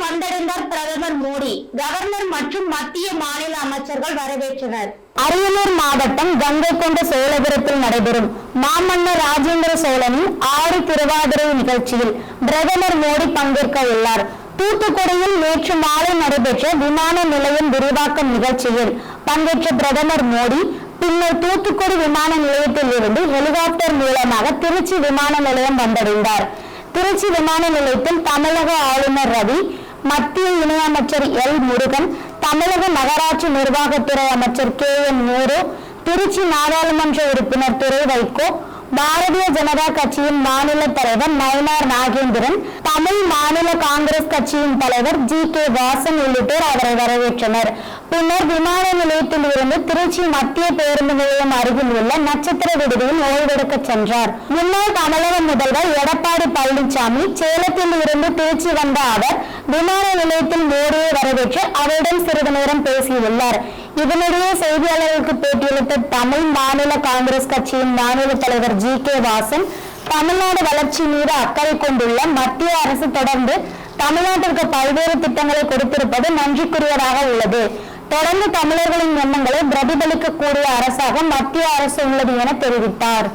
வந்தடைந்தார் பிரதமர் மோடி. கவர்னர் மற்றும் மத்திய மாநில அமைச்சர்கள் வரவேற்றனர். அரியலூர் மாவட்டம் கங்கைகொண்ட சோழபுரத்தில் நடைபெறும் மாமன்னர் ராஜேந்திர சோழனின் ஆடி திருவாதிரை நிகழ்ச்சியில் பிரதமர் மோடி பங்கேற்க உள்ளார். தூத்துக்குடியில் நேற்று மாலை நடைபெற்ற விமான நிலையம் விரிவாக்கம் நிகழ்ச்சியில் பங்கேற்ற பிரதமர் மோடி பின்னர் தூத்துக்குடி விமான நிலையத்தில் இருந்து ஹெலிகாப்டர் மூலமாக திருச்சி விமான நிலையம் வந்தடைந்தார். திருச்சி விமான நிலையத்தில் தமிழக ஆளுநர் ரவி, மத்திய இணையமைச்சர் எல் முருகன், தமிழக நகராட்சி நிர்வாகத்துறை அமைச்சர் KN நேரு, திருச்சி நாடாளுமன்ற உறுப்பினர் துரை வைகோ, பாரதிய ஜனதா கட்சியின் மாநில தலைவர் நயினார் நாகேந்திரன், தமிழ் மாநில காங்கிரஸ் கட்சியின் தலைவர் GK வாசன் உள்ளிட்டோர் அவரை வரவேற்றனர். பின்னர் விமான நிலையத்தில் இருந்து திருச்சி மத்திய பேருந்து நிலையம் அருகில் உள்ள நட்சத்திர விடுதியில் ஓய்வெடுக்க சென்றார். முன்னாள் தமிழக முதல்வர் எடப்பாடி பழனிசாமி சேலத்தில் இருந்து திருச்சி வந்த அவர் விமான நிலையத்தில் மோடியை வரவேற்று அவரிடம் சிறிது நேரம் பேசியுள்ளார். இதனிடையே செய்தியாளர்களுக்கு பேட்டியளித்த தமிழ் மாநில காங்கிரஸ் கட்சியின் மாநில தலைவர் GK வாசன், தமிழ்நாடு வளர்ச்சி மீது அக்கறை கொண்டுள்ள மத்திய அரசு தொடர்ந்து தமிழ்நாட்டிற்கு பல்வேறு திட்டங்களை கொடுத்திருப்பது நன்றிக்குரியதாக உள்ளது. தொடர்ந்து தமிழர்களின் எண்ணங்களை பிரதிபலிக்கக்கூடிய அரசாக மத்திய அரசு உள்ளது என தெரிவித்தார்.